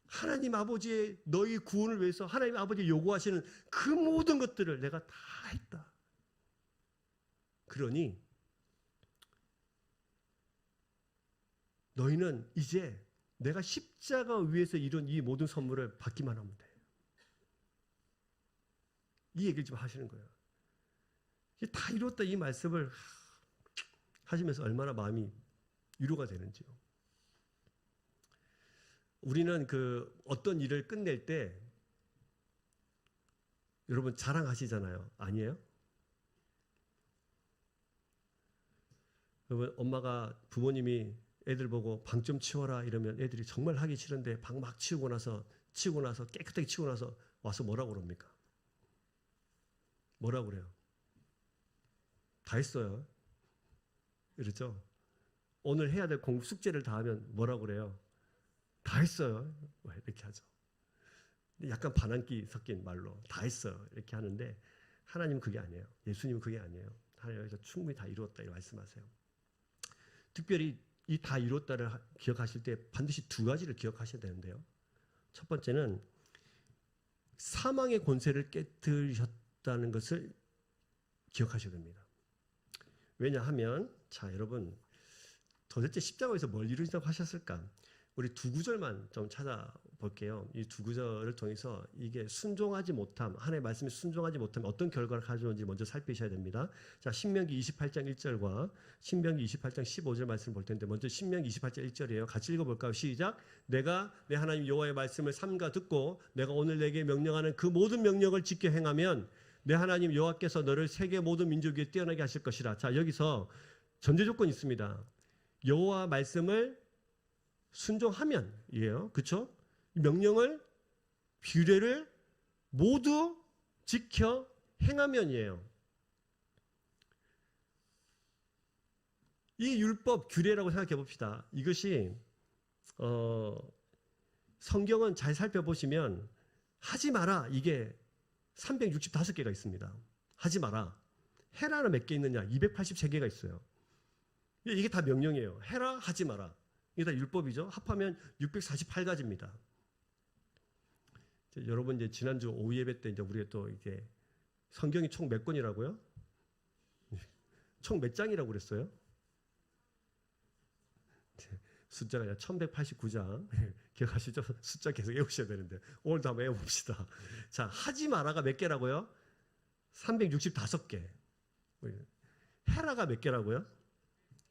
하나님 아버지의 너희 구원을 위해서 하나님 아버지 요구하시는 그 모든 것들을 내가 다 했다. 그러니 너희는 이제 내가 십자가 위에서 이룬 이 모든 선물을 받기만 하면 돼. 이 얘기를 좀 하시는 거예요. 다 이뤘다 이 말씀을 하시면서 얼마나 마음이 위로가 되는지요. 우리는 그 어떤 일을 끝낼 때 여러분 자랑하시잖아요. 아니에요? 여러분 엄마가 부모님이 애들 보고 방 좀 치워라 이러면 애들이 정말 하기 싫은데 방 막 치우고 나서 깨끗하게 치우고 나서 와서 뭐라고 그럽니까? 뭐라고 그래요? 다 했어요. 그렇죠? 오늘 해야 될 공부 숙제를 다 하면 뭐라고 그래요? 다 했어요. 이렇게 하죠. 약간 반항기 섞인 말로 다 했어요. 이렇게 하는데 하나님은 그게 아니에요. 예수님은 그게 아니에요. 하나님께서 충분히 다 이루었다 이렇게 말씀하세요. 특별히 이 다 이뤘다를 기억하실 때 반드시 두 가지를 기억하셔야 되는데요. 첫 번째는 사망의 권세를 깨뜨리셨다는 것을 기억하셔야 됩니다. 왜냐하면 자 여러분 도대체 십자가에서 뭘 이루신다고 하셨을까? 우리 두 구절만 좀 찾아볼게요. 이 두 구절을 통해서 이게 순종하지 못함, 하나님의 말씀에 순종하지 못하면 어떤 결과를 가져오는지 먼저 살피셔야 됩니다. 자, 신명기 28장 1절과 신명기 28장 15절 말씀을 볼 텐데 먼저 신명기 28장 1절이에요. 같이 읽어볼까요? 시작! 내가 내 하나님 여호와의 말씀을 삼가 듣고 내가 오늘 내게 명령하는 그 모든 명령을 지켜 행하면 내 하나님 여호와께서 너를 세계 모든 민족 위에 뛰어나게 하실 것이라. 자, 여기서 전제 조건이 있습니다. 여호와 말씀을 순종하면이에요. 그렇죠? 명령을 규례를 모두 지켜 행하면이에요. 이 율법 규례라고 생각해 봅시다. 이것이 성경은 잘 살펴보시면 하지 마라 이게 365개가 있습니다. 하지 마라. 해라는 몇 개 있느냐? 283개가 있어요. 이게 다 명령이에요. 해라 하지 마라. 이게 다 율법이죠. 합하면 648가지입니다. 여러분 이제 지난주 오후 예배 때 이제 우리가 또 이게 성경이 총 몇 권이라고요? 총 몇 장이라고 그랬어요? 숫자가 1189장. 기억하시죠? 숫자 계속 외우셔야 되는데 오늘도 한번 외워봅시다. 자, 하지 마라가 몇 개라고요? 365개. 해라가 몇 개라고요?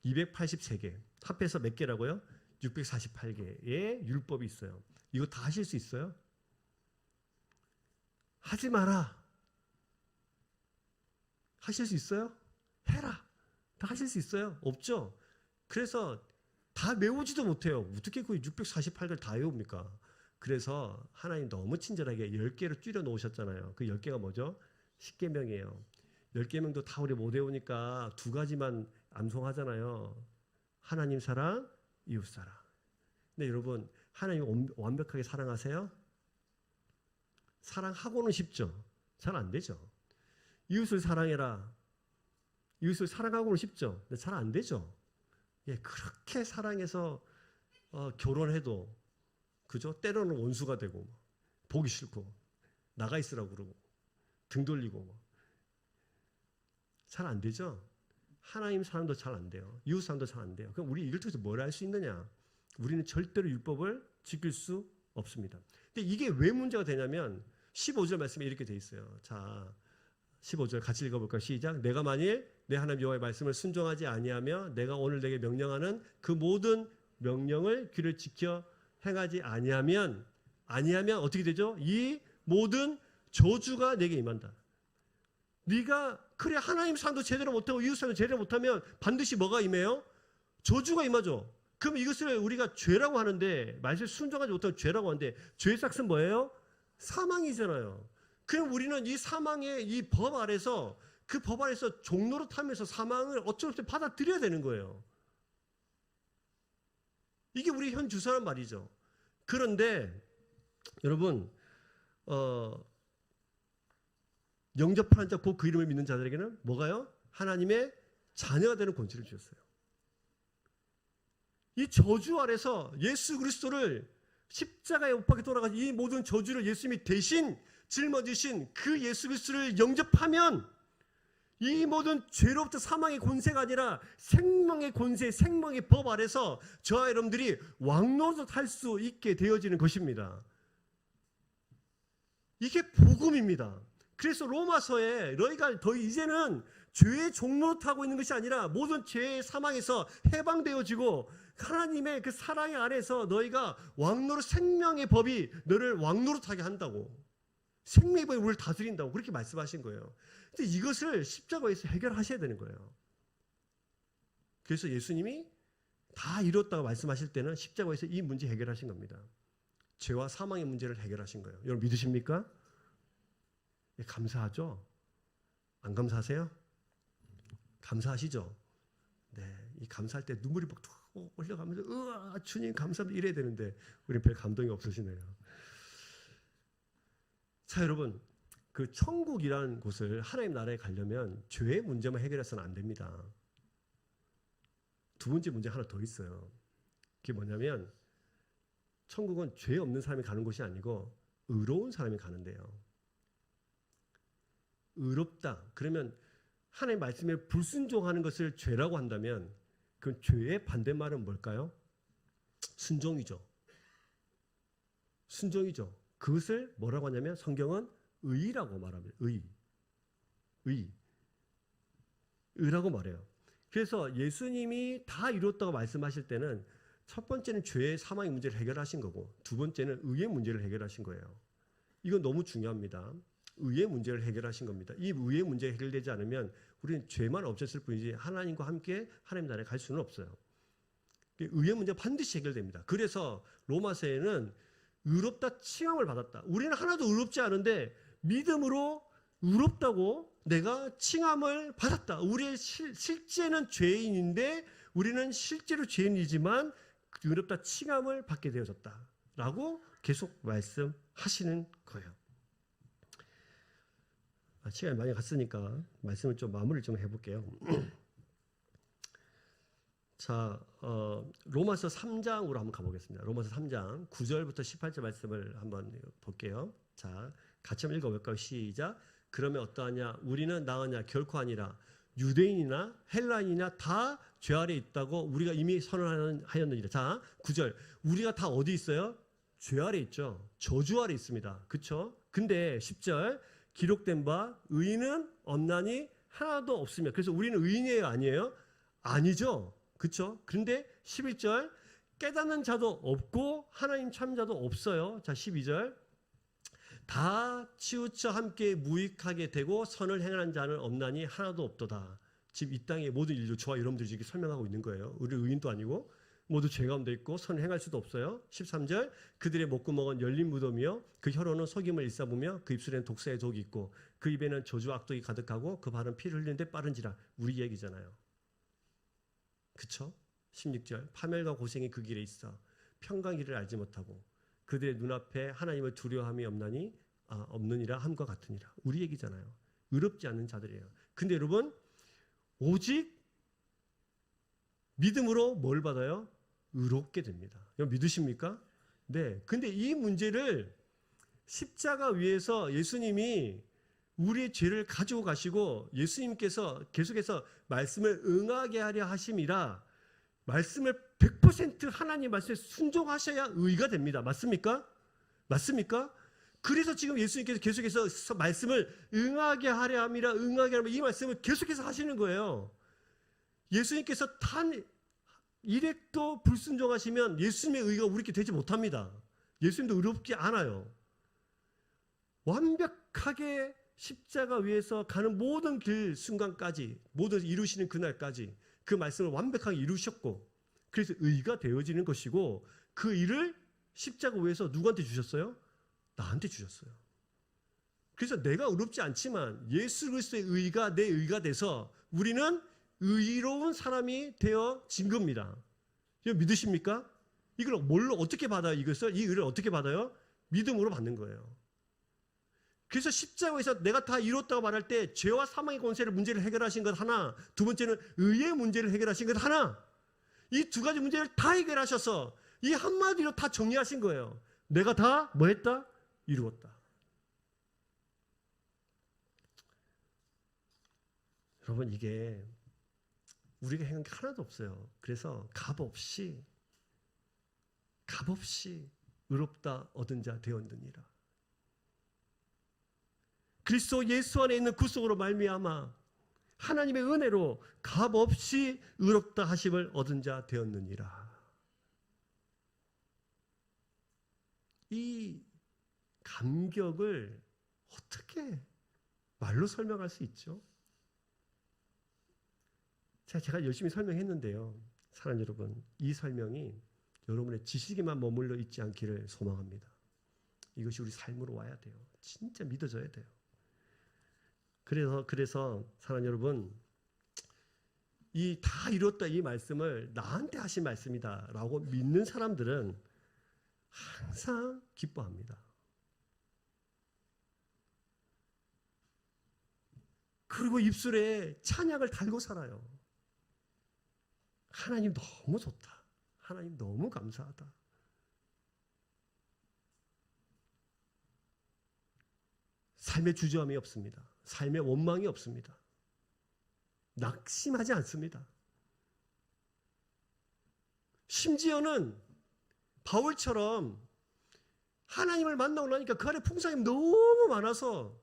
283개. 합해서 몇 개라고요? 648개의 율법이 있어요. 이거 다 하실 수 있어요? 하지 마라. 하실 수 있어요? 해라. 다 하실 수 있어요? 없죠? 그래서 다 외우지도 못해요. 어떻게 그 648개를 다 외웁니까? 그래서 하나님 너무 친절하게 10개로 줄여 놓으셨잖아요. 그 10개가 뭐죠? 10계명이에요. 10계명도 다 우리 못 외우니까 두 가지만 암송하잖아요. 하나님 사랑, 이웃 사랑. 근데 여러분, 하나님 완벽하게 사랑하세요? 사랑하고는 쉽죠. 잘 안 되죠. 이웃을 사랑해라. 이웃을 사랑하고는 쉽죠. 근데 잘 안 되죠. 예, 그렇게 사랑해서 결혼해도 그죠? 때로는 원수가 되고 보기 싫고 나가 있으라고 그러고 등 돌리고 잘 안 되죠. 하나님 사랑도 잘 안 돼요. 이웃 사랑도 잘 안 돼요. 그럼 우리 이걸 통해서 뭘 할 수 있느냐? 우리는 절대로 율법을 지킬 수 없습니다. 근데 이게 왜 문제가 되냐면 15절 말씀에 이렇게 돼 있어요. 자, 15절 같이 읽어볼까요? 시작. 내가 만일 내 하나님 여호와의 말씀을 순종하지 아니하며 내가 오늘 내게 명령하는 그 모든 명령을 귀를 지켜 행하지 아니하면 어떻게 되죠? 이 모든 저주가 내게 임한다. 네가 그래 하나님 사랑도 제대로 못하고 이웃 사랑도 제대로 못하면 반드시 뭐가 임해요? 저주가 임하죠. 그럼 이것을 우리가 죄라고 하는데, 말씀에 순종하지 못하면 죄라고 하는데, 죄의 삭은 뭐예요? 사망이잖아요. 그럼 우리는 이 사망의 이 법 아래서, 그 법 아래서 종로로 타면서 사망을 어쩔 수 없이 받아들여야 되는 거예요. 이게 우리 현 주사란 말이죠. 그런데 여러분, 영접하는 자, 곧 그 이름을 믿는 자들에게는 뭐가요? 하나님의 자녀가 되는 권세를 주셨어요. 이 저주 아래서 예수 그리스도를 십자가에 못 박혀 돌아가신 이 모든 저주를 예수님이 대신 짊어지신 그 예수 그리스도를 영접하면 이 모든 죄로부터 사망의 권세가 아니라 생명의 권세, 생명의 법 아래서 저와 여러분들이 왕노릇 할 수 있게 되어지는 것입니다. 이게 복음입니다. 그래서 로마서에 너희가 더 이제는 죄의 종노릇하고 있는 것이 아니라 모든 죄의 사망에서 해방되어지고 하나님의 그 사랑의 안에서 너희가 왕노릇, 생명의 법이 너를 왕노릇하게 한다고, 생명의 법이 우리를 다스린다고 그렇게 말씀하신 거예요. 근데 이것을 십자가에서 해결하셔야 되는 거예요. 그래서 예수님이 다 이뤘다고 말씀하실 때는 십자가에서 이 문제 해결하신 겁니다. 죄와 사망의 문제를 해결하신 거예요. 여러분 믿으십니까? 감사하죠? 안 감사하세요? 감사하시죠? 네, 이 감사할 때 눈물이 막 올려가면서 으아 주님 감사합니다 이래야 되는데 우리는 별 감동이 없으시네요. 자, 여러분, 그 천국이라는 곳을 하나님 나라에 가려면 죄의 문제만 해결해서는 안 됩니다. 두 번째 문제 하나 더 있어요. 그게 뭐냐면 천국은 죄 없는 사람이 가는 곳이 아니고 의로운 사람이 가는데요. 의롭다. 그러면 하나님 말씀에 불순종하는 것을 죄라고 한다면 그 죄의 반대말은 뭘까요? 순종이죠. 순종이죠. 그것을 뭐라고 하냐면 성경은 의라고 말합니다. 의라고 말해요. 그래서 예수님이 다 이뤘다고 말씀하실 때는 첫 번째는 죄의 사망의 문제를 해결하신 거고 두 번째는 의의 문제를 해결하신 거예요. 이건 너무 중요합니다. 의의 문제를 해결하신 겁니다. 이 의의 문제가 해결되지 않으면 우리는 죄만 없앴을 뿐이지 하나님과 함께 하나님 나라에 갈 수는 없어요. 의의 문제가 반드시 해결됩니다. 그래서 로마서에는 의롭다 칭함을 받았다. 우리는 하나도 의롭지 않은데 믿음으로 의롭다고 내가 칭함을 받았다. 우리의 실제는 죄인인데 우리는 실제로 죄인이지만 의롭다 칭함을 받게 되어졌다. 라고 계속 말씀하시는 거예요. 시간이 많이 갔으니까 말씀을 좀 마무리를 좀 해볼게요. 자, 로마서 3장으로 한번 가보겠습니다. 로마서 3장 9절부터 18절 말씀을 한번 볼게요. 자, 같이 한번 읽어볼까요? 시작. 그러면 어떠하냐? 우리는 나으냐? 결코 아니라 유대인이나 헬라인이나 다 죄 아래 있다고 우리가 이미 선언하였느니라. 자, 9절. 우리가 다 어디 있어요? 죄 아래 있죠. 저주 아래 있습니다. 그렇죠? 근데 10절. 기록된 바 의인은 없나니 하나도 없으며. 그래서 우리는 의인이에요? 아니에요? 아니죠. 그렇죠? 그런데 11절. 깨닫는 자도 없고 하나님 찾는 자도 없어요. 자, 12절. 다 치우쳐 함께 무익하게 되고 선을 행하는 자는 없나니 하나도 없도다. 지금 이 땅의 모든 인류, 저와 여러분들이 지금 설명하고 있는 거예요. 우리 의인도 아니고 모두 죄 가운데 있고 선을 행할 수도 없어요. 13절. 그들의 목구멍은 열린 무덤이요 그 혀로는 속임을 일삼으며 그 입술에는 독사의 독이 있고 그 입에는 저주와 악독이 가득하고 그 발은 피를 흘리는데 빠른지라. 우리 얘기잖아요. 그쵸? 16절. 파멸과 고생이 그 길에 있어 평강 길을 알지 못하고 그들의 눈앞에 하나님을 두려워함이 없느니라 함과 같으니라. 우리 얘기잖아요. 의롭지 않는 자들이에요. 근데 여러분 오직 믿음으로 뭘 받아요? 의롭게 됩니다. 여러분 믿으십니까? 네. 근데 이 문제를 십자가 위에서 예수님이 우리의 죄를 가지고 가시고 예수님께서 계속해서 말씀을 응하게 하려 하심이라 말씀을 100% 하나님 말씀에 순종하셔야 의가 됩니다. 맞습니까? 맞습니까? 그래서 지금 예수님께서 계속해서 말씀을 응하게 하려 함이라 응하게 하면 이 말씀을 계속해서 하시는 거예요. 예수님께서 일획도 불순종하시면 예수님의 의가 우리께 되지 못합니다. 예수님도 의롭지 않아요. 완벽하게 십자가 위에서 가는 모든 길 순간까지, 모든 이루시는 그날까지 그 말씀을 완벽하게 이루셨고, 그래서 의가 되어지는 것이고, 그 일을 십자가 위에서 누구한테 주셨어요? 나한테 주셨어요. 그래서 내가 의롭지 않지만 예수 그리스도의 의가 내 의가 돼서 우리는 의로운 사람이 되어진 겁니다. 이거 믿으십니까? 이걸 뭘로 어떻게 받아요? 이것을, 이 의를 어떻게 받아요? 믿음으로 받는 거예요. 그래서 십자가에서 내가 다 이뤘다고 말할 때 죄와 사망의 권세를 문제를 해결하신 것 하나, 두 번째는 의의 문제를 해결하신 것 하나, 이 두 가지 문제를 다 해결하셔서 이 한마디로 다 정리하신 거예요. 내가 다 뭐 했다? 이루었다. 여러분, 이게 우리가 행한 게 하나도 없어요. 그래서 값없이 의롭다 얻은 자 되었느니라. 그리스도 예수 안에 있는 구속으로 말미암아 하나님의 은혜로 값없이 의롭다 하심을 얻은 자 되었느니라. 이 감격을 어떻게 말로 설명할 수 있죠? 제가 열심히 설명했는데요. 사랑하는 여러분, 이 설명이 여러분의 지식에만 머물러 있지 않기를 소망합니다. 이것이 우리 삶으로 와야 돼요. 진짜 믿어져야 돼요. 그래서 사랑하는 여러분, 이 다 이뤘다 이 말씀을 나한테 하신 말씀이다 라고 믿는 사람들은 항상 기뻐합니다. 그리고 입술에 찬양을 달고 살아요. 하나님 너무 좋다. 하나님 너무 감사하다. 삶의 주저함이 없습니다. 삶의 원망이 없습니다. 낙심하지 않습니다. 심지어는 바울처럼 하나님을 만나고 나니까 그 안에 풍성함이 너무 많아서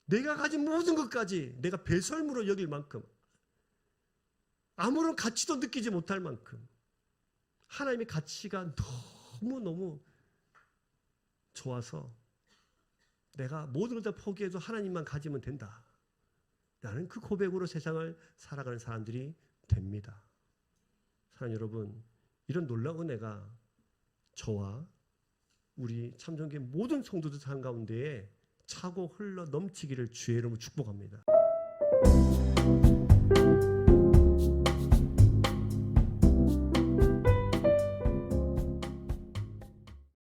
내가 가진 모든 것까지 내가 배설물로 여길 만큼, 아무런 가치도 느끼지 못할 만큼 하나님의 가치가 너무너무 좋아서 내가 모든 걸 다 포기해도 하나님만 가지면 된다 라는 그 고백으로 세상을 살아가는 사람들이 됩니다. 사랑하는 여러분, 이런 놀라운 은혜가 저와 우리 참전교회 모든 성도들 삶 가운데에 차고 흘러 넘치기를 주의 이름으로 축복합니다.